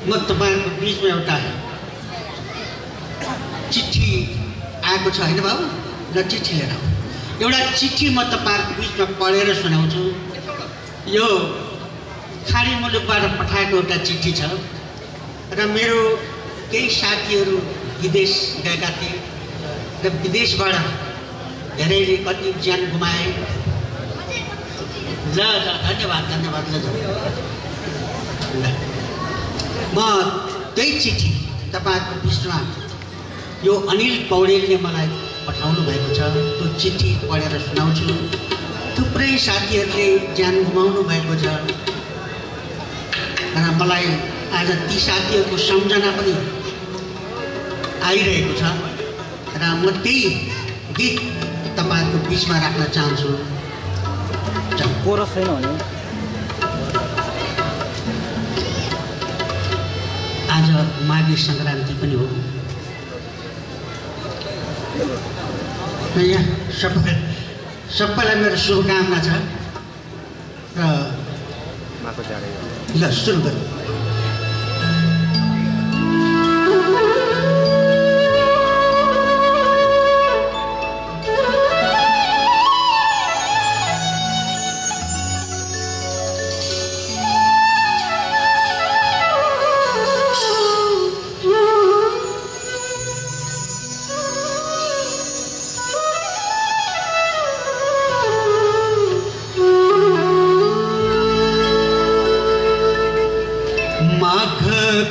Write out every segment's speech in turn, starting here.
म तपाईहरुको बीचमा एउटा चिठी आएको छ हैन बाबु ल चिठी लिएर आऊ एउटा चिठी म तपाईहरुको बीचमा पढेर सुनाउँछु यो खाडी मुलुकबाट पठाएको एउटा चिठी छ र मेरो केही साथीहरु विदेश गएका थिए र विदेशबाट धेरैले कति ज्यान गुमाए ल धन्यवाद धन्यवाद ल म त्यही चिठी तपाईहरुको बीचमा यो अनिल पौडेलले मलाई पठाउनु भएको छ त्यो चिठी पढेर सुनाउँछु थुप्रै साथीहरुले ज्यान गुमाउनु भएको छ र मलाई आज ती साथीहरुको सम्झना पनि आइरहेको छ र म त्यही गीत तपाईहरुको बीचमा राख्न चाहन्छु कोरस छैन भने आज माघे संक्रान्ति पनि हो यहाँ सबैलाई मेरो शुभकामना छ र ल सुरु गरौँ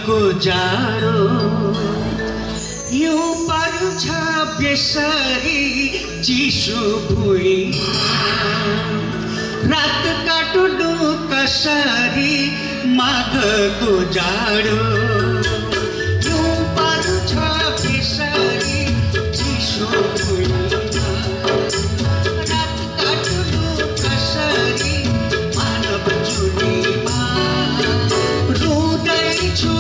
को जाडो यो पर्छ बेसरी चिसो भुइँ रात काट्नु कसरी माघको जाडो यो पर्छ बेसरी चिसो भुइँ रात काट्नु कसरी मानव जुनीमा रुँदैछु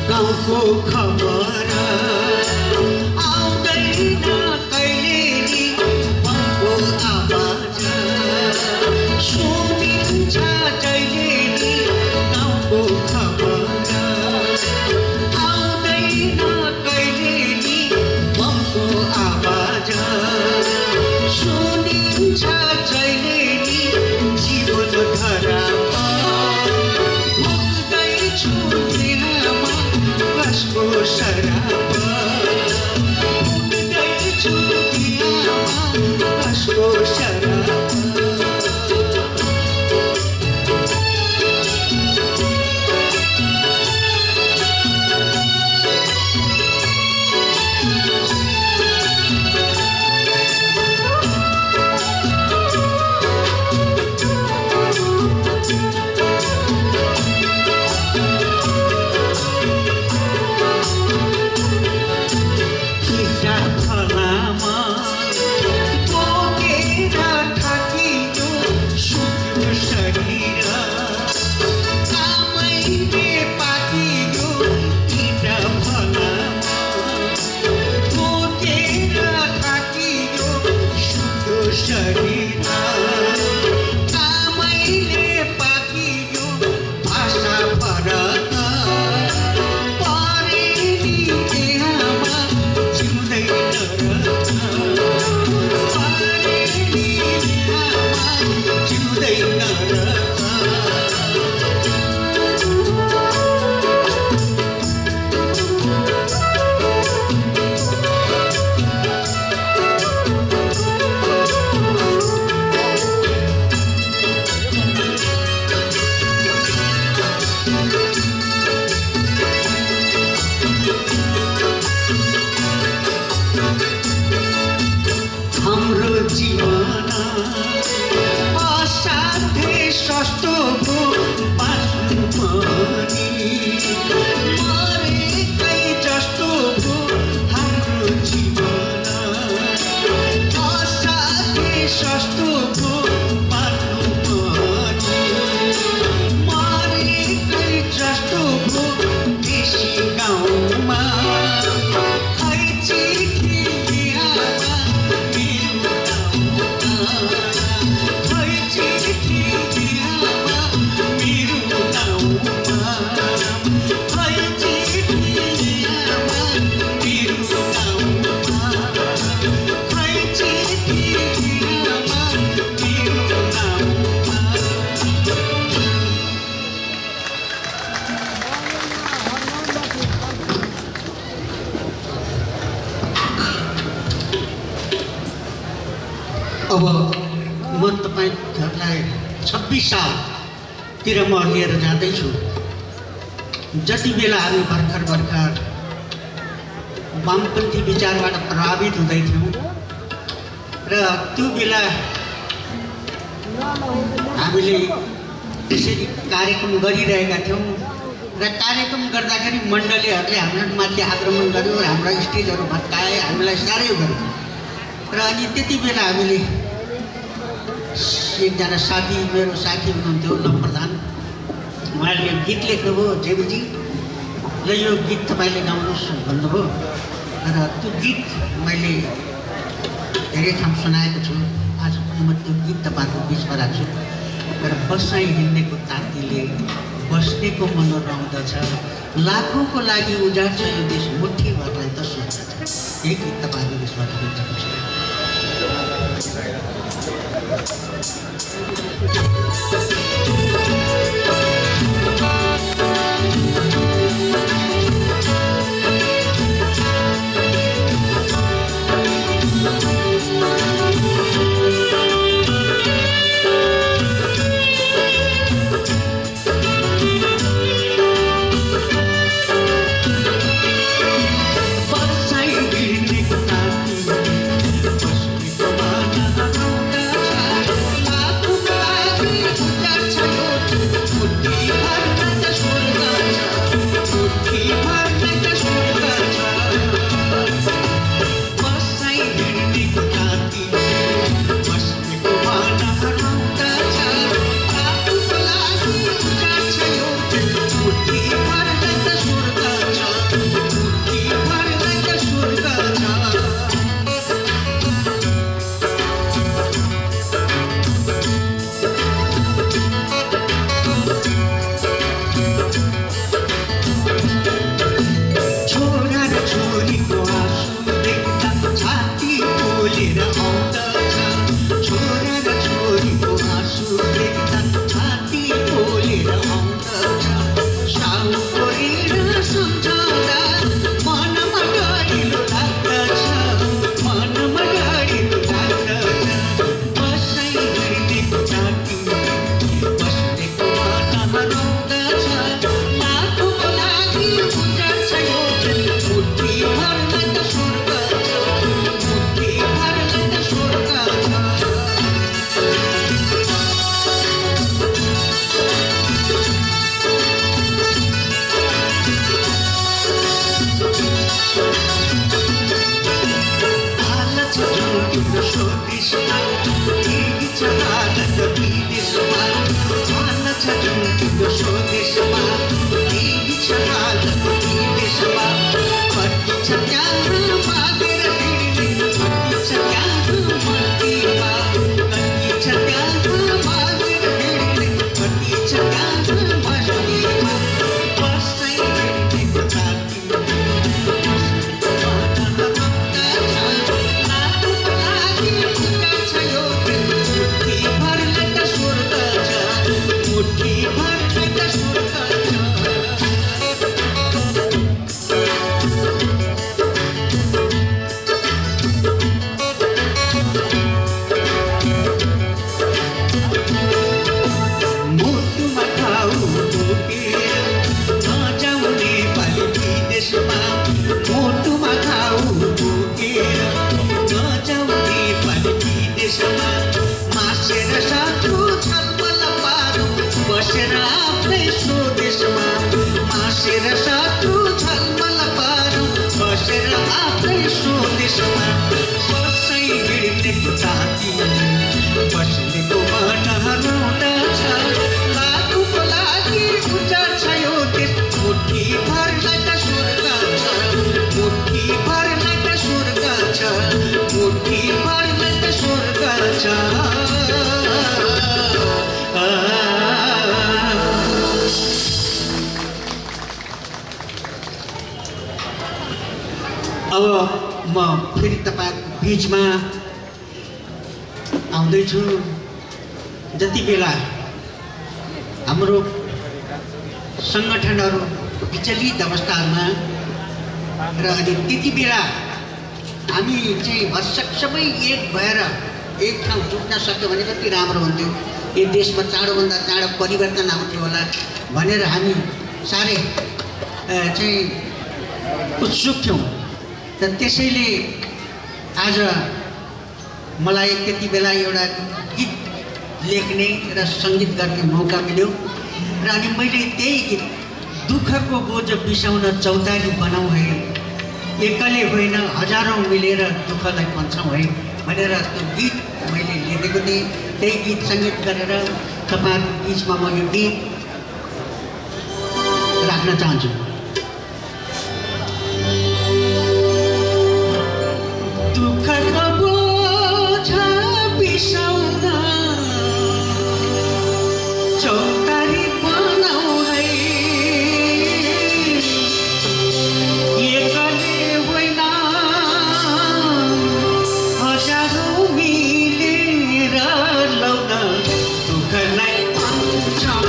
गाउँको खबर आउँदैन कहिले नि मनको आवाज सुनिन्छ जहिले नि गाउँको खबर आउँदैन कहिले नि मनको आवाज सुनिन्छ जहिले नि जीवन धरामा मुक्दैछु कसको शराब उठ्दैछु दियामा कसको शराब अब म तपाईँहरूलाई 26 सालतिर म लिएर जाँदैछु। जति बेला हामी भर्खर वामपन्थी विचारबाट प्रभावित हुँदै थियौँ र त्यो बेला हामीले त्यसरी कार्यक्रम गरिरहेका थियौँ र कार्यक्रम गर्दाखेरि मण्डलीहरूले हाम्रोमाथि आक्रमण गर्यो र हाम्रा स्टेजहरू भत्काए, हामीलाई साह्रै गर्यो। र अनि त्यति बेला हामीले एकजना साथी, मेरो साथी हुनुहुन्थ्यो लम्प्रधान, उहाँले गीत लेख्नुभयो, जेबीजी ल यो गीत तपाईँले गाउनुहोस् भन्नुभयो। र त्यो गीत मैले धेरै ठाउँ सुनाएको छु। आज म त्यो गीत तपाईँहरूको बिचमा राख्छु। तर बसाइ हिँड्नेको तातीले बस्नेको मन रमाउँदछ, लाखौँको लागि उजाड्छ यो देश, मुठी भरलाई त सोच्दछ। यही गीत तपाईँहरूको बिचमा राखेको छु। अब म फेरि तपाईँको बिचमा आउँदैछु। जति बेला हाम्रो सङ्गठनहरू विचलित अवस्थामा र अनि त्यति बेला हामी चाहिँ भरसक सबै एक भएर एक ठाउँ जुट्न सक्यो भने कति राम्रो हुन्थ्यो। यो देशमा चाँडोभन्दा चाँडो परिवर्तन आउँथ्यो होला भनेर हामी साह्रै चाहिँ उत्सुक थियौँ। र त्यसैले आज मलाई त्यति बेला एउटा गीत लेख्ने र सङ्गीत गर्ने मौका मिल्यो र अनि मैले त्यही गीत दुःखको बोझ बिसाउन चौतारी बनाऊ है, एक्लै होइन हजारौँ मिलेर दुःखलाई पन्छौँ है भनेर त्यो गीत मैले लेखेको थिएँ। त्यही गीत सङ्गीत गरेर तपाईँहरूको बिचमा म यो गीत राख्न चाहन्छु। दुःखको बोझ बिसाउन चौतारी बनाऊ है, एक्लै होइन हजारौँ मिलेर लौन दुःखलाई पन्छौँ,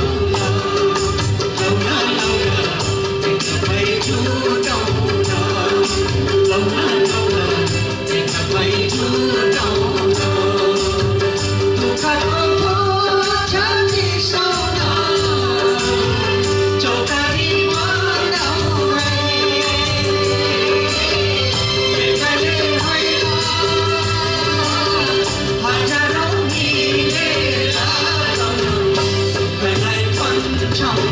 लौन लौन एकदमै जुटाउन, लौन लौन एकदमै जुटाउन, दुःखको बोझ बिसाउन चौतारी बनाऊ है, एक्लै होइन हजारौँ मिलेर लौन दुःखलाई पन्छौँ,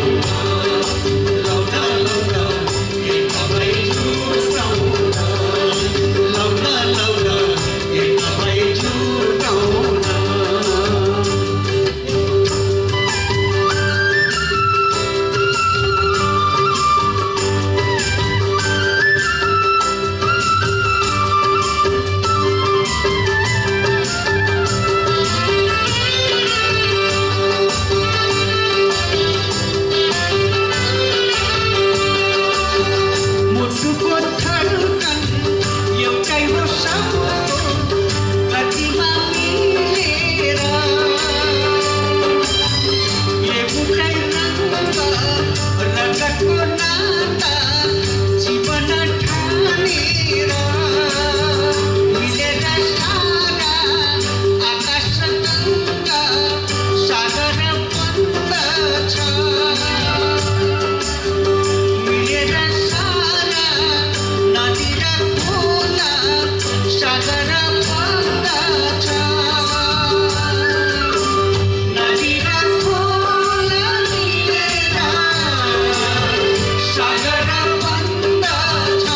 लौन लौन एकदमै जुटाउन, लौन लौन एकदमै जुटाउन। मुटुको धड्कन एउटै हो सबको गतिमा मिलेर, एउटै रङ्ग रगतको नाता जीवन ठानेर, मिलेर सारा आकाश गङ्गा सागर बन्दछ, मिलेर सारा नदी र खोला सागर बन्दछ, नदी र खोला मिलेर सागर बन्दछ,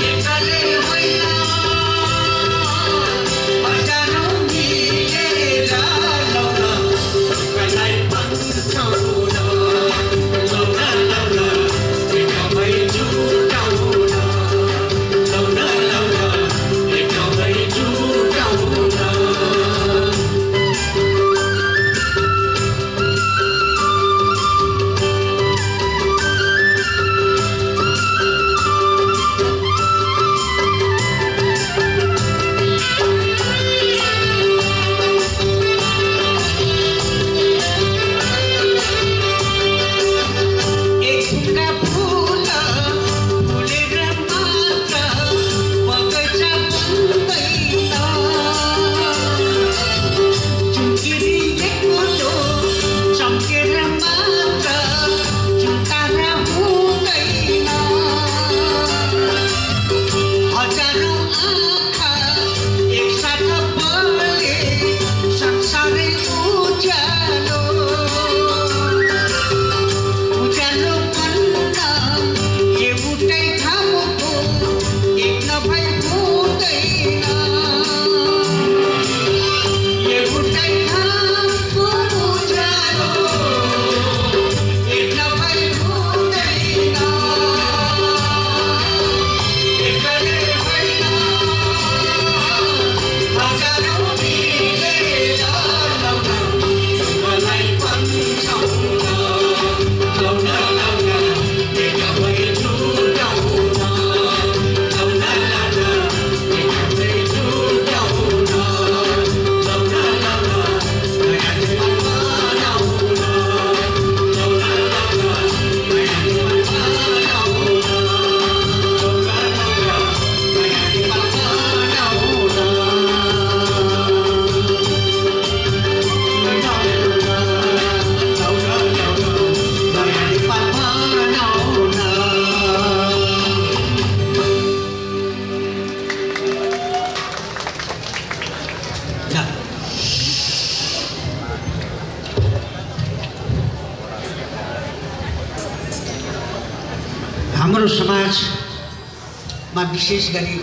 एक्लै होइन हजारौँ मिलेर लौन दुःखलाई पन्छौँ, लौन लौन एकदमै जुटाउन, लौन लौन एकदमै हाम्रो समाजमा विशेष गरी